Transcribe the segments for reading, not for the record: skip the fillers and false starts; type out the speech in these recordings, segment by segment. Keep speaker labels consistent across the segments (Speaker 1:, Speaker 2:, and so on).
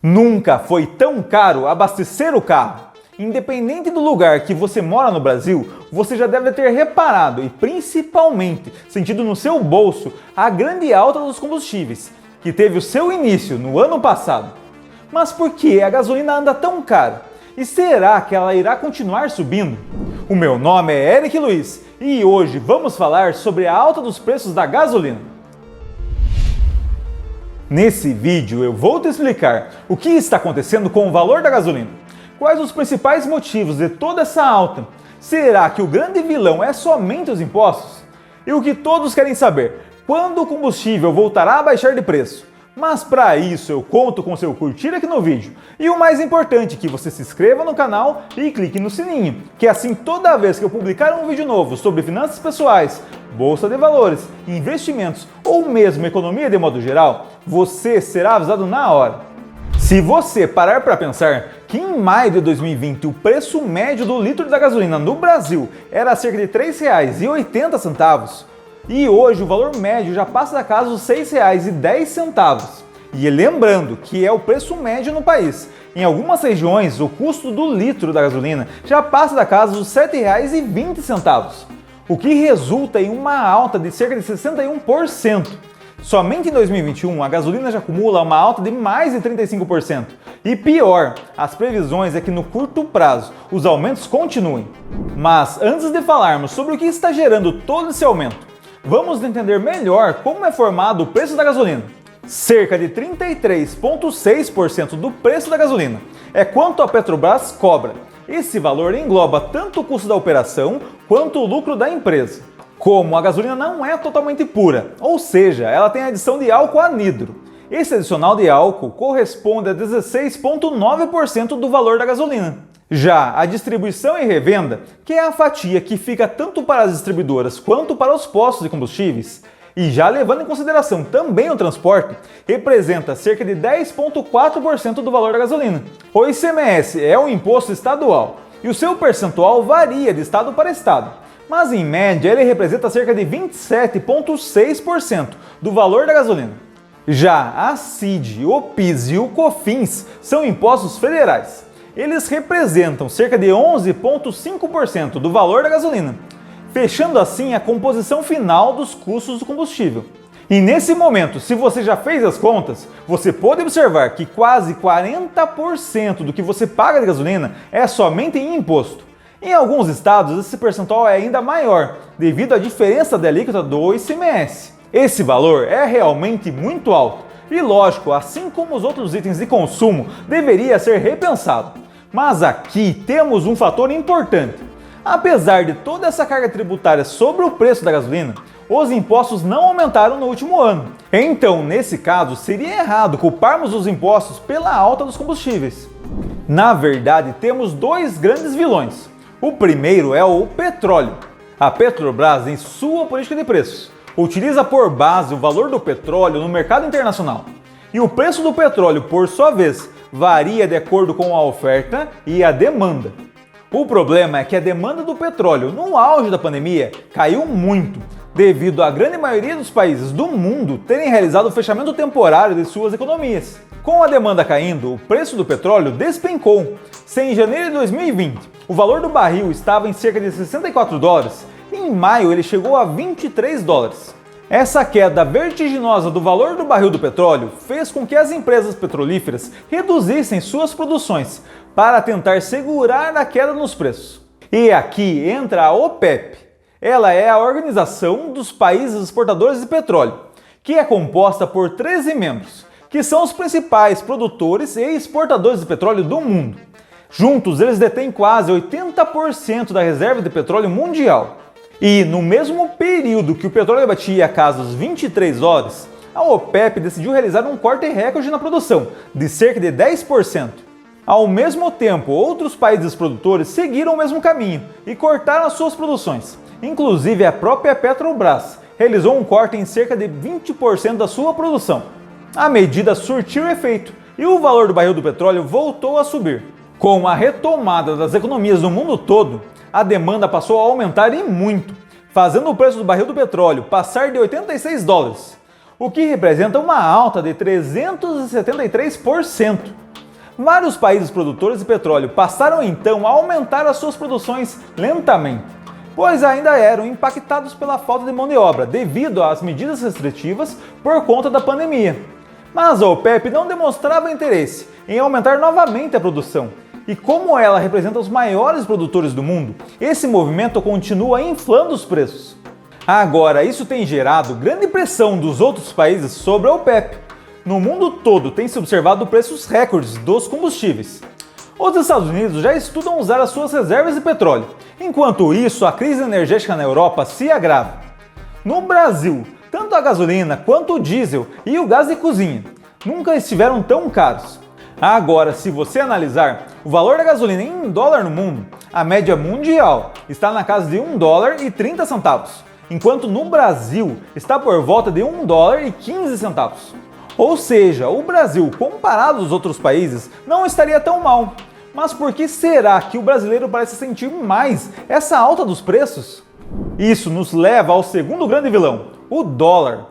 Speaker 1: Nunca foi tão caro abastecer o carro. Independente do lugar que você mora no Brasil, você já deve ter reparado e principalmente sentido no seu bolso a grande alta dos combustíveis, que teve o seu início no ano passado. Mas por que a gasolina anda tão cara? E será que ela irá continuar subindo? O meu nome é Eric Luiz e hoje vamos falar sobre a alta dos preços da gasolina. Nesse vídeo eu vou te explicar o que está acontecendo com o valor da gasolina, quais os principais motivos de toda essa alta, será que o grande vilão é somente os impostos? E o que todos querem saber, quando o combustível voltará a baixar de preço? Mas para isso eu conto com seu curtir aqui no vídeo e o mais importante, que você se inscreva no canal e clique no sininho, que assim toda vez que eu publicar um vídeo novo sobre finanças pessoais, bolsa de valores, investimentos ou mesmo economia de modo geral, você será avisado na hora. Se você parar para pensar que em maio de 2020 o preço médio do litro da gasolina no Brasil era cerca de R$ 3,80, e hoje o valor médio já passa da casa dos R$ 6,10. E lembrando que é o preço médio no país. Em algumas regiões, o custo do litro da gasolina já passa da casa dos R$ 7,20, o que resulta em uma alta de cerca de 61%. Somente em 2021, a gasolina já acumula uma alta de mais de 35%. E pior, as previsões é que no curto prazo os aumentos continuem. Mas antes de falarmos sobre o que está gerando todo esse aumento, vamos entender melhor como é formado o preço da gasolina. Cerca de 33,6% do preço da gasolina é quanto a Petrobras cobra. Esse valor engloba tanto o custo da operação quanto o lucro da empresa. Como a gasolina não é totalmente pura, ou seja, ela tem adição de álcool anidro. Esse adicional de álcool corresponde a 16,9% do valor da gasolina. Já a distribuição e revenda, que é a fatia que fica tanto para as distribuidoras quanto para os postos de combustíveis, e já levando em consideração também o transporte, representa cerca de 10,4% do valor da gasolina. O ICMS é um imposto estadual e o seu percentual varia de estado para estado, mas em média ele representa cerca de 27,6% do valor da gasolina. Já a CID, o PIS e o COFINS são impostos federais. Eles representam cerca de 11,5% do valor da gasolina, fechando assim a composição final dos custos do combustível. E nesse momento, se você já fez as contas, você pode observar que quase 40% do que você paga de gasolina é somente em imposto. Em alguns estados, esse percentual é ainda maior, devido à diferença da alíquota do ICMS. Esse valor é realmente muito alto e, lógico, assim como os outros itens de consumo, deveria ser repensado. Mas aqui temos um fator importante. Apesar de toda essa carga tributária sobre o preço da gasolina, os impostos não aumentaram no último ano. Então, nesse caso, seria errado culparmos os impostos pela alta dos combustíveis. Na verdade, temos dois grandes vilões. O primeiro é o petróleo. A Petrobras, em sua política de preços, utiliza por base o valor do petróleo no mercado internacional. E o preço do petróleo, por sua vez, varia de acordo com a oferta e a demanda. O problema é que a demanda do petróleo no auge da pandemia caiu muito, devido à grande maioria dos países do mundo terem realizado o fechamento temporário de suas economias. Com a demanda caindo, o preço do petróleo despencou. Se em janeiro de 2020 o valor do barril estava em cerca de $64, em maio ele chegou a $23. Essa queda vertiginosa do valor do barril do petróleo fez com que as empresas petrolíferas reduzissem suas produções para tentar segurar a queda nos preços. E aqui entra a OPEP. Ela é a Organização dos Países Exportadores de Petróleo, que é composta por 13 membros, que são os principais produtores e exportadores de petróleo do mundo. Juntos, eles detêm quase 80% da reserva de petróleo mundial. E no mesmo período que o petróleo batia a casa dos $23, a OPEP decidiu realizar um corte recorde na produção, de cerca de 10%. Ao mesmo tempo, outros países produtores seguiram o mesmo caminho e cortaram as suas produções. Inclusive, a própria Petrobras realizou um corte em cerca de 20% da sua produção. A medida surtiu efeito e o valor do barril do petróleo voltou a subir. Com a retomada das economias no mundo todo, a demanda passou a aumentar e muito, fazendo o preço do barril do petróleo passar de $86, o que representa uma alta de 373%. Vários países produtores de petróleo passaram então a aumentar as suas produções lentamente, pois ainda eram impactados pela falta de mão de obra devido às medidas restritivas por conta da pandemia. Mas a OPEP não demonstrava interesse em aumentar novamente a produção. E como ela representa os maiores produtores do mundo, esse movimento continua inflando os preços. Agora, isso tem gerado grande pressão dos outros países sobre a OPEP. No mundo todo tem se observado preços recordes dos combustíveis. Os Estados Unidos já estudam usar as suas reservas de petróleo. Enquanto isso, a crise energética na Europa se agrava. No Brasil, tanto a gasolina quanto o diesel e o gás de cozinha nunca estiveram tão caros. Agora, se você analisar o valor da gasolina em dólar no mundo, a média mundial está na casa de $1,30, enquanto no Brasil está por volta de $1,15. Ou seja, o Brasil, comparado aos outros países, não estaria tão mal. Mas por que será que o brasileiro parece sentir mais essa alta dos preços? Isso nos leva ao segundo grande vilão, o dólar.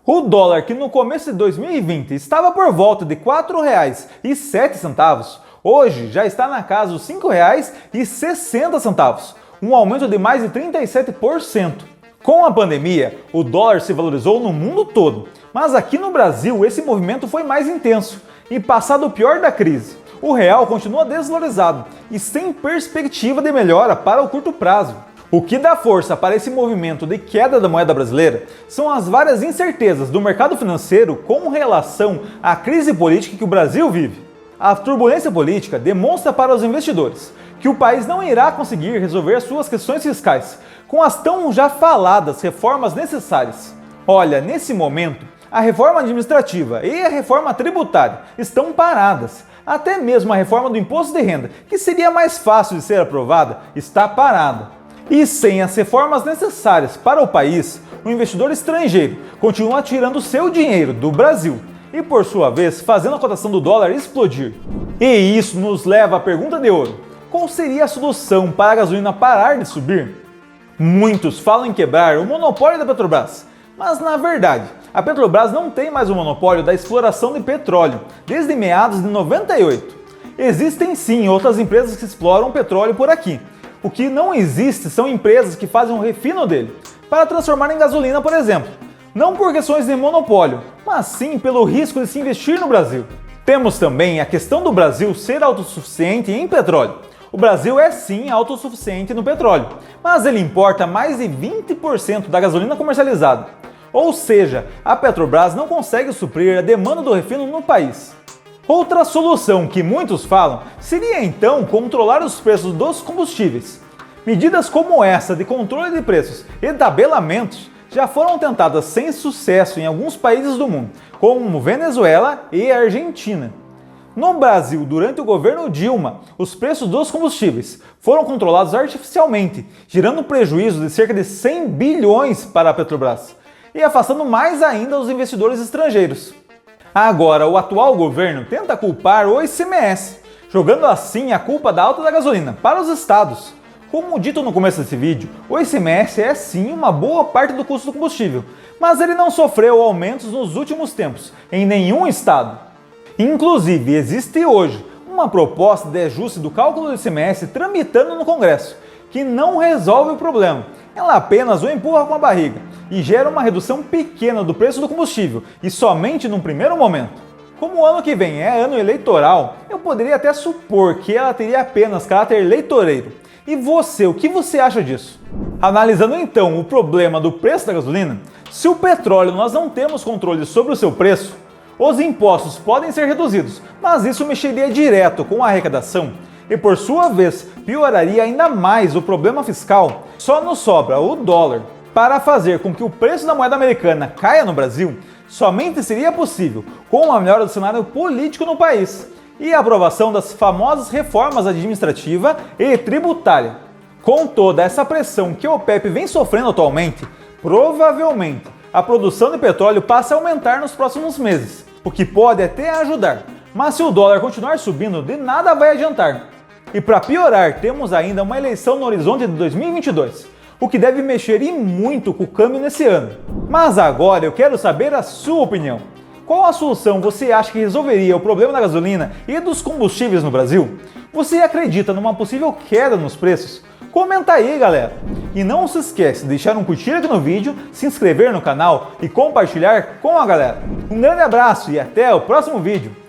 Speaker 1: O dólar, que no começo de 2020 estava por volta de R$ 4,07, hoje já está na casa dos R$ 5,60, um aumento de mais de 37%. Com a pandemia, o dólar se valorizou no mundo todo, mas aqui no Brasil esse movimento foi mais intenso. E passado o pior da crise, o real continua desvalorizado e sem perspectiva de melhora para o curto prazo. O que dá força para esse movimento de queda da moeda brasileira são as várias incertezas do mercado financeiro com relação à crise política que o Brasil vive. A turbulência política demonstra para os investidores que o país não irá conseguir resolver suas questões fiscais com as tão já faladas reformas necessárias. Olha, nesse momento, a reforma administrativa e a reforma tributária estão paradas. Até mesmo a reforma do imposto de renda, que seria mais fácil de ser aprovada, está parada. E sem as reformas necessárias para o país, o investidor estrangeiro continua tirando seu dinheiro do Brasil e, por sua vez, fazendo a cotação do dólar explodir. E isso nos leva à pergunta de ouro: qual seria a solução para a gasolina parar de subir? Muitos falam em quebrar o monopólio da Petrobras, mas na verdade, a Petrobras não tem mais o monopólio da exploração de petróleo desde meados de 98. Existem sim outras empresas que exploram petróleo por aqui. O que não existe são empresas que fazem um refino dele, para transformar em gasolina, por exemplo. Não por questões de monopólio, mas sim pelo risco de se investir no Brasil. Temos também a questão do Brasil ser autossuficiente em petróleo. O Brasil é sim autossuficiente no petróleo, mas ele importa mais de 20% da gasolina comercializada. Ou seja, a Petrobras não consegue suprir a demanda do refino no país. Outra solução que muitos falam seria então controlar os preços dos combustíveis. Medidas como essa de controle de preços e tabelamentos já foram tentadas sem sucesso em alguns países do mundo, como Venezuela e Argentina. No Brasil, durante o governo Dilma, os preços dos combustíveis foram controlados artificialmente, gerando um prejuízo de cerca de 100 bilhões para a Petrobras e afastando mais ainda os investidores estrangeiros. Agora, o atual governo tenta culpar o ICMS, jogando assim a culpa da alta da gasolina para os estados. Como dito no começo desse vídeo, o ICMS é sim uma boa parte do custo do combustível, mas ele não sofreu aumentos nos últimos tempos, em nenhum estado. Inclusive, existe hoje uma proposta de ajuste do cálculo do ICMS tramitando no Congresso, que não resolve o problema, ela apenas o empurra com a barriga e gera uma redução pequena do preço do combustível, e somente num primeiro momento. Como o ano que vem é ano eleitoral, eu poderia até supor que ela teria apenas caráter eleitoreiro. E você, o que você acha disso? Analisando então o problema do preço da gasolina, se o petróleo nós não temos controle sobre o seu preço, os impostos podem ser reduzidos, mas isso mexeria direto com a arrecadação e, por sua vez, pioraria ainda mais o problema fiscal. Só nos sobra o dólar. Para fazer com que o preço da moeda americana caia no Brasil, somente seria possível com a melhora do cenário político no país e a aprovação das famosas reformas administrativa e tributária. Com toda essa pressão que a OPEP vem sofrendo atualmente, provavelmente a produção de petróleo passa a aumentar nos próximos meses, o que pode até ajudar. Mas se o dólar continuar subindo, de nada vai adiantar. E para piorar, temos ainda uma eleição no horizonte de 2022, o que deve mexer e muito com o câmbio nesse ano. Mas agora eu quero saber a sua opinião. Qual a solução você acha que resolveria o problema da gasolina e dos combustíveis no Brasil? Você acredita numa possível queda nos preços? Comenta aí, galera! E não se esquece de deixar um curtir aqui no vídeo, se inscrever no canal e compartilhar com a galera. Um grande abraço e até o próximo vídeo!